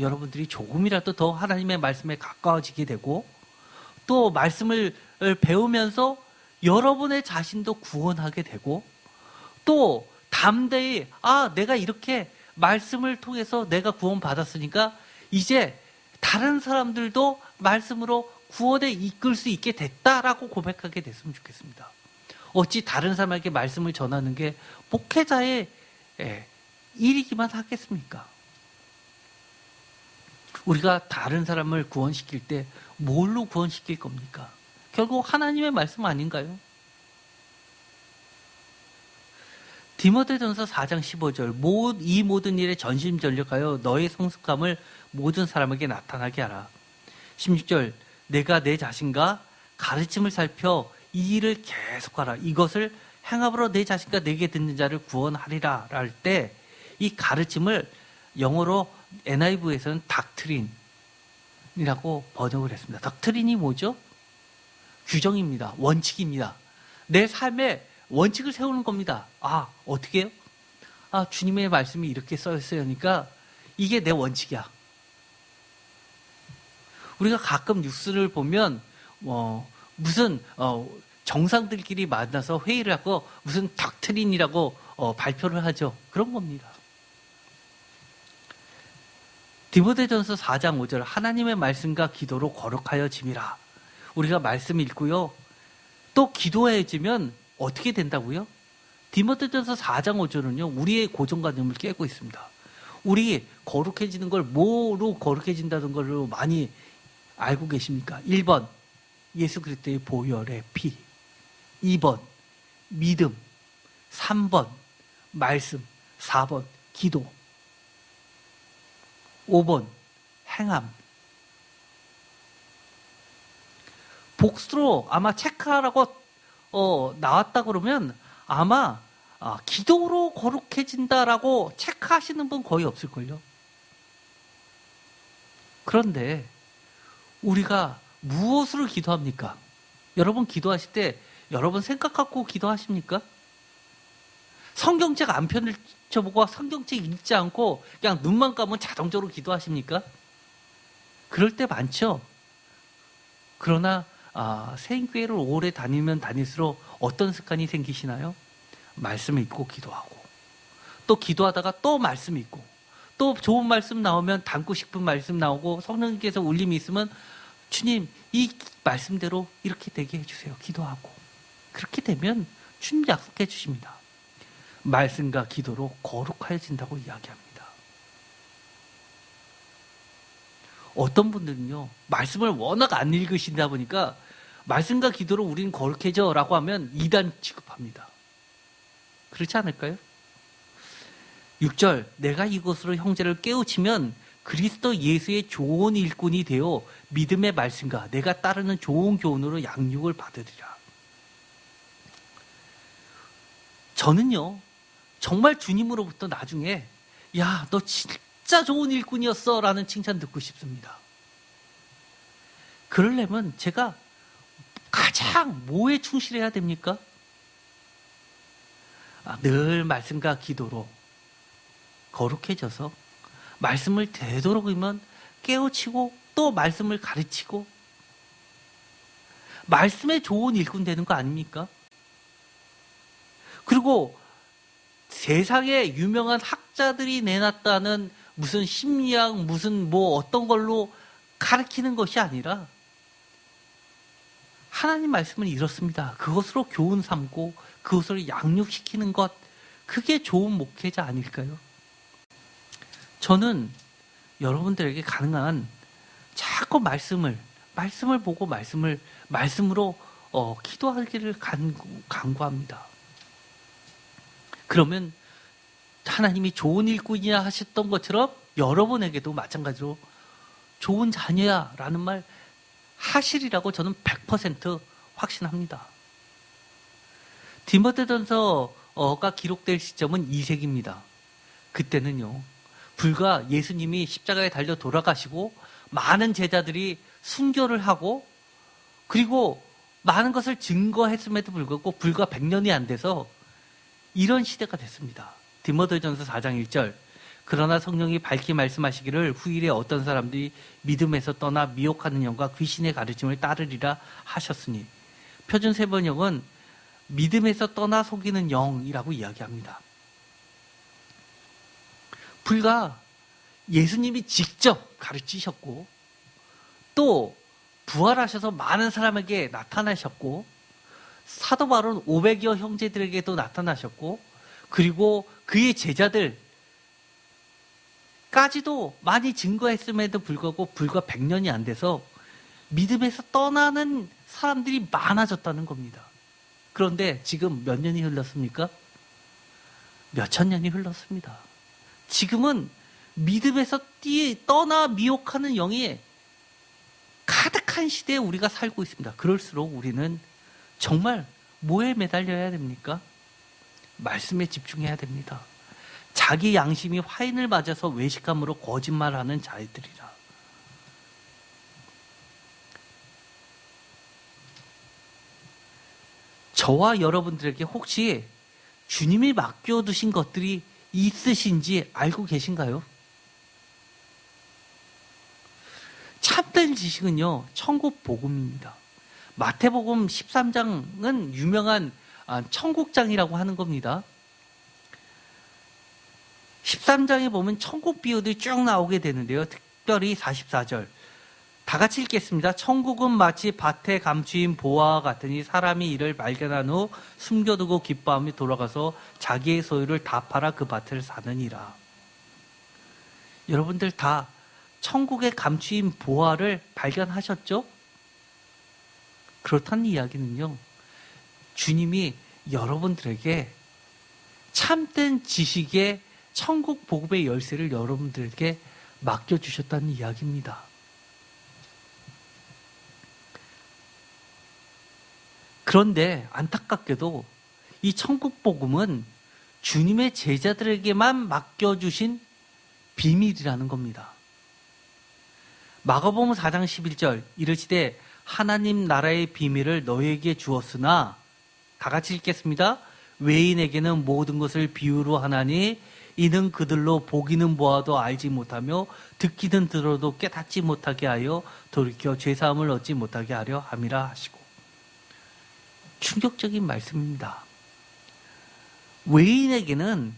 여러분들이 조금이라도 더 하나님의 말씀에 가까워지게 되고 또 말씀을 배우면서 여러분의 자신도 구원하게 되고 또 담대히 내가 이렇게 말씀을 통해서 내가 구원받았으니까 이제 다른 사람들도 말씀으로 구원에 이끌 수 있게 됐다라고 고백하게 됐으면 좋겠습니다. 어찌 다른 사람에게 말씀을 전하는 게 목회자의 일이기만 하겠습니까? 우리가 다른 사람을 구원시킬 때 뭘로 구원시킬 겁니까? 결국 하나님의 말씀 아닌가요? 디모데전서 4장 15절 이 모든 일에 전심전력하여 너의 성숙함을 모든 사람에게 나타나게 하라. 16절 내가 내 자신과 가르침을 살펴 이 일을 계속하라. 이것을 행함으로 내 자신과 내게 듣는 자를 구원하리라 할 때 이 가르침을 영어로 NIV에서는 닥트린이라고 번역을 했습니다. 닥트린이 뭐죠? 규정입니다. 원칙입니다. 내 삶에 원칙을 세우는 겁니다. 어떻게 해요? 주님의 말씀이 이렇게 써있어요. 그러니까 이게 내 원칙이야. 우리가 가끔 뉴스를 보면 무슨 정상들끼리 만나서 회의를 하고 무슨 닥트린이라고 발표를 하죠. 그런 겁니다. 디모데전서 4장 5절 하나님의 말씀과 기도로 거룩하여 짐이라. 우리가 말씀 읽고요. 또 기도해지면 어떻게 된다고요? 디모데전서 4장 5절은요. 우리의 고정관념을 깨고 있습니다. 우리 거룩해지는 걸 뭐로 거룩해진다는 걸로 많이 알고 계십니까? 1번 예수 그리스도의 보혈의 피, 2번 믿음, 3번 말씀, 4번 기도, 5번 행함. 복수로 아마 체크하라고 나왔다 그러면 아마 기도로 거룩해진다라고 체크하시는 분 거의 없을걸요. 그런데 우리가 무엇으로 기도합니까? 여러분 기도하실 때 여러분 생각 갖고 기도하십니까? 성경책 안 펼쳐보고 성경책 읽지 않고 그냥 눈만 감으면 자동적으로 기도하십니까? 그럴 때 많죠. 그러나 새인교회를 오래 다니면 다닐수록 어떤 습관이 생기시나요? 말씀 읽고 기도하고 또 기도하다가 또 말씀 읽고 또 좋은 말씀 나오면 담고 싶은 말씀 나오고 성령님께서 울림이 있으면 주님 이 말씀대로 이렇게 되게 해주세요. 기도하고 그렇게 되면 주님 약속해 주십니다. 말씀과 기도로 거룩해진다고 이야기합니다. 어떤 분들은요 말씀을 워낙 안 읽으시다 보니까 말씀과 기도로 우리는 거룩해져 라고 하면 이단 취급합니다. 그렇지 않을까요? 6절 내가 이것으로 형제를 깨우치면 그리스도 예수의 좋은 일꾼이 되어 믿음의 말씀과 내가 따르는 좋은 교훈으로 양육을 받으리라. 저는요 정말 주님으로부터 나중에 야, 너 진짜 좋은 일꾼이었어 라는 칭찬 듣고 싶습니다. 그러려면 제가 가장 뭐에 충실해야 됩니까? 늘 말씀과 기도로 거룩해져서 말씀을 되도록이면 깨우치고 또 말씀을 가르치고 말씀에 좋은 일꾼 되는 거 아닙니까? 그리고 세상에 유명한 학자들이 내놨다는 무슨 심리학, 무슨 뭐 어떤 걸로 가르치는 것이 아니라 하나님 말씀은 이렇습니다. 그것으로 교훈 삼고 그것으로 양육시키는 것, 그게 좋은 목회자 아닐까요? 저는 여러분들에게 가능한 자꾸 말씀을 보고 말씀으로 기도하기를 간구합니다. 그러면 하나님이 좋은 일꾼이야 하셨던 것처럼 여러분에게도 마찬가지로 좋은 자녀야 라는 말 하시리라고 저는 100% 확신합니다. 디모데전서가 기록될 시점은 2세기입니다. 그때는요, 불과 예수님이 십자가에 달려 돌아가시고 많은 제자들이 순교를 하고 그리고 많은 것을 증거했음에도 불구하고 불과 100년이 안 돼서 이런 시대가 됐습니다. 디모데전서 4장 1절, 그러나 성령이 밝히 말씀하시기를 후일에 어떤 사람들이 믿음에서 떠나 미혹하는 영과 귀신의 가르침을 따르리라 하셨으니, 표준 세번역은 믿음에서 떠나 속이는 영이라고 이야기합니다. 불과 예수님이 직접 가르치셨고 또 부활하셔서 많은 사람에게 나타나셨고 사도 바울은 500여 형제들에게도 나타나셨고 그리고 그의 제자들까지도 많이 증거했음에도 불구하고 불과 100년이 안 돼서 믿음에서 떠나는 사람들이 많아졌다는 겁니다. 그런데 지금 몇 년이 흘렀습니까? 몇천 년이 흘렀습니다. 지금은 믿음에서 떠나 미혹하는 영이 가득한 시대에 우리가 살고 있습니다. 그럴수록 우리는 정말 뭐에 매달려야 됩니까? 말씀에 집중해야 됩니다. 자기 양심이 화인을 맞아서 외식함으로 거짓말하는 자들이라. 저와 여러분들에게 혹시 주님이 맡겨두신 것들이 있으신지 알고 계신가요? 참된 지식은요, 천국 복음입니다. 마태복음 13장은 유명한 천국장이라고 하는 겁니다. 13장에 보면 천국 비유들이 쭉 나오게 되는데요. 특별히 44절. 다 같이 읽겠습니다. 천국은 마치 밭에 감추인 보화와 같으니 사람이 이를 발견한 후 숨겨두고 기뻐하며 돌아가서 자기의 소유를 다 팔아 그 밭을 사느니라. 여러분들 다 천국에 감추인 보화를 발견하셨죠? 그렇다는 이야기는요, 주님이 여러분들에게 참된 지식의 천국 복음의 열쇠를 여러분들에게 맡겨주셨다는 이야기입니다. 그런데 안타깝게도 이 천국 복음은 주님의 제자들에게만 맡겨주신 비밀이라는 겁니다. 마가복음 4장 11절, 이르시되 하나님 나라의 비밀을 너희에게 주었으나, 다 같이 읽겠습니다. 외인에게는 모든 것을 비유로 하나니 이는 그들로 보기는 보아도 알지 못하며 듣기는 들어도 깨닫지 못하게 하여 돌이켜 죄사함을 얻지 못하게 하려 함이라 하시고. 충격적인 말씀입니다. 외인에게는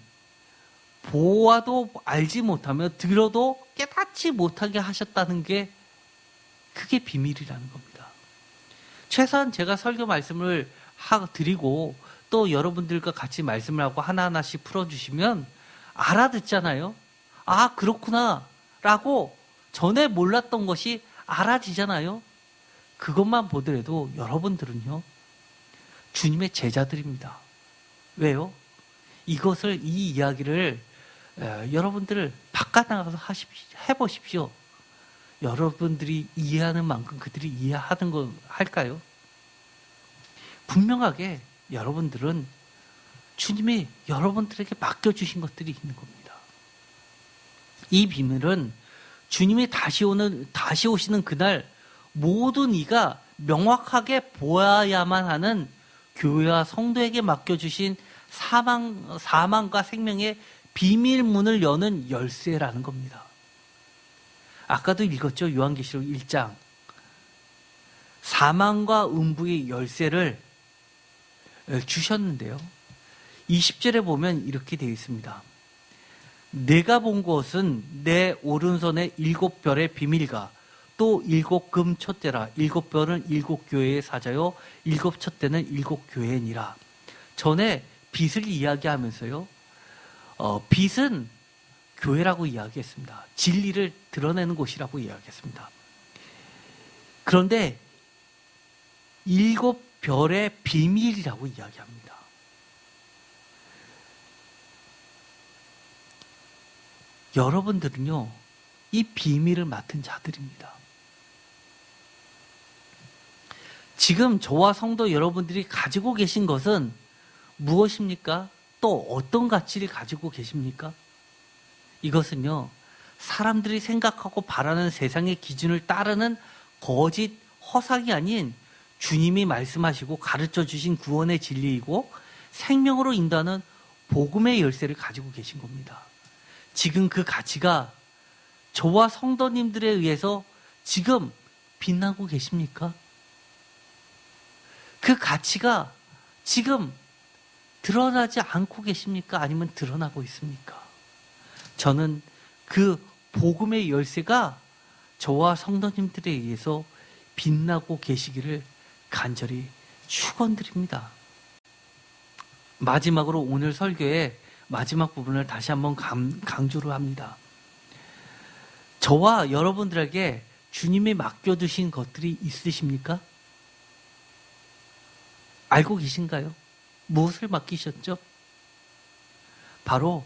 보아도 알지 못하며 들어도 깨닫지 못하게 하셨다는 게 그게 비밀이라는 겁니다. 최소한 제가 설교 말씀을 드리고 또 여러분들과 같이 말씀을 하고 하나하나씩 풀어주시면 알아듣잖아요. 아, 그렇구나 라고 전에 몰랐던 것이 알아지잖아요. 그것만 보더라도 여러분들은요, 주님의 제자들입니다. 왜요? 이 이야기를 여러분들 바깥 나가서 해보십시오. 여러분들이 이해하는 만큼 그들이 이해하는 거 할까요? 분명하게 여러분들은 주님이 여러분들에게 맡겨주신 것들이 있는 겁니다. 이 비밀은 주님이 다시 오시는 그날 모든 이가 명확하게 보아야만 하는 교회와 성도에게 맡겨주신 사망과 생명의 비밀문을 여는 열쇠라는 겁니다. 아까도 읽었죠. 요한계시록 1장. 사망과 음부의 열쇠를 주셨는데요. 20절에 보면 이렇게 되어 있습니다. 내가 본 것은 내 오른손에 7별의 비밀과 또 7금 촛대라. 7별은 7교회의 사자요 7촛대는 7교회니라. 전에 빛을 이야기하면서요. 빛은 교회라고 이야기했습니다. 진리를 드러내는 곳이라고 이야기했습니다. 그런데 7별의 비밀이라고 이야기합니다. 여러분들은요, 이 비밀을 맡은 자들입니다. 지금 저와 성도 여러분들이 가지고 계신 것은 무엇입니까? 또 어떤 가치를 가지고 계십니까? 이것은요, 사람들이 생각하고 바라는 세상의 기준을 따르는 거짓 허상이 아닌 주님이 말씀하시고 가르쳐 주신 구원의 진리이고 생명으로 인도하는 복음의 열쇠를 가지고 계신 겁니다. 지금 그 가치가 저와 성도님들에 의해서 지금 빛나고 계십니까? 그 가치가 지금 드러나지 않고 계십니까? 아니면 드러나고 있습니까? 저는 그 복음의 열쇠가 저와 성도님들에 의해서 빛나고 계시기를 간절히 축원드립니다. 마지막으로 오늘 설교의 마지막 부분을 다시 한번 강조를 합니다. 저와 여러분들에게 주님이 맡겨두신 것들이 있으십니까? 알고 계신가요? 무엇을 맡기셨죠? 바로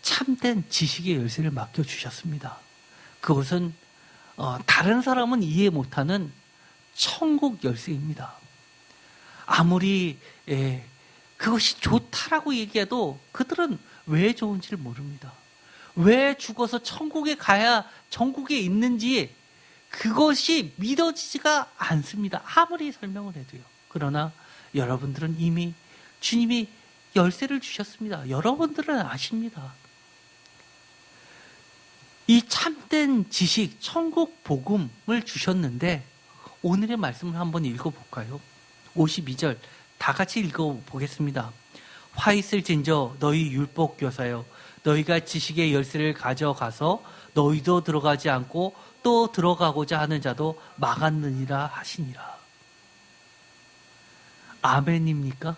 참된 지식의 열쇠를 맡겨주셨습니다. 그것은 다른 사람은 이해 못하는 천국 열쇠입니다. 아무리 그것이 좋다라고 얘기해도 그들은 왜 좋은지를 모릅니다. 왜 죽어서 천국에 가야 천국에 있는지 그것이 믿어지지가 않습니다. 아무리 설명을 해도요. 그러나 여러분들은 이미 주님이 열쇠를 주셨습니다. 여러분들은 아십니다. 이 참된 지식, 천국 복음을 주셨는데 오늘의 말씀을 한번 읽어볼까요? 52절 다 같이 읽어보겠습니다. 화 있을진저 너희 율법교사여 너희가 지식의 열쇠를 가져가서 너희도 들어가지 않고 또 들어가고자 하는 자도 막았느니라 하시니라. 아멘입니까?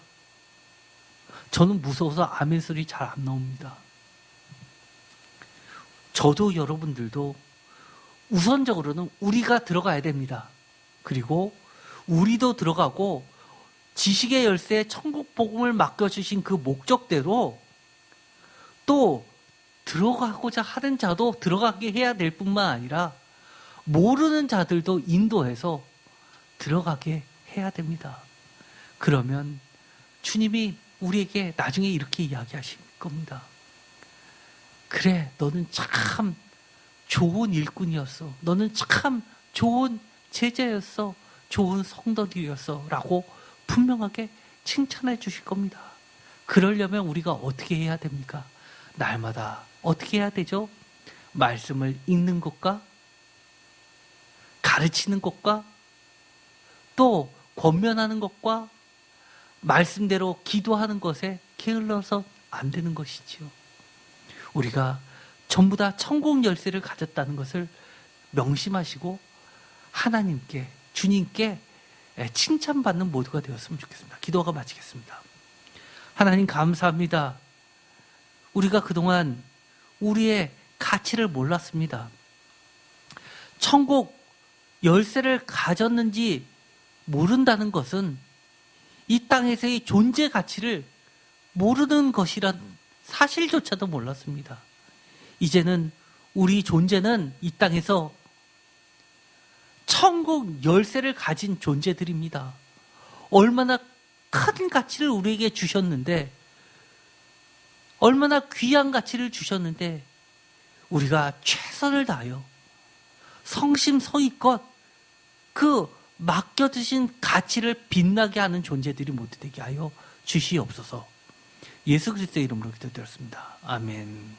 저는 무서워서 아멘 소리 잘 안 나옵니다. 저도 여러분들도 우선적으로는 우리가 들어가야 됩니다. 그리고 우리도 들어가고 지식의 열쇠 천국 복음을 맡겨주신 그 목적대로 또 들어가고자 하는 자도 들어가게 해야 될 뿐만 아니라 모르는 자들도 인도해서 들어가게 해야 됩니다. 그러면 주님이 우리에게 나중에 이렇게 이야기하실 겁니다. 그래, 너는 참 좋은 일꾼이었어. 너는 참 좋은 제자였어. 좋은 성도들이었어. 라고 분명하게 칭찬해 주실 겁니다. 그러려면 우리가 어떻게 해야 됩니까? 날마다 어떻게 해야 되죠? 말씀을 읽는 것과 가르치는 것과 또 권면하는 것과 말씀대로 기도하는 것에 게을러서 안 되는 것이지요. 우리가 전부 다 천국 열쇠를 가졌다는 것을 명심하시고 하나님께, 주님께 칭찬받는 모두가 되었으면 좋겠습니다. 기도가 마치겠습니다. 하나님 감사합니다. 우리가 그동안 우리의 가치를 몰랐습니다. 천국 열쇠를 가졌는지 모른다는 것은 이 땅에서의 존재 가치를 모르는 것이란 사실조차도 몰랐습니다. 이제는 우리 존재는 이 땅에서 천국 열쇠를 가진 존재들입니다. 얼마나 큰 가치를 우리에게 주셨는데, 얼마나 귀한 가치를 주셨는데 우리가 최선을 다하여 성심성의껏 그 맡겨주신 가치를 빛나게 하는 존재들이 모두 되게 하여 주시옵소서. 예수 그리스도의 이름으로 기도드렸습니다. 아멘.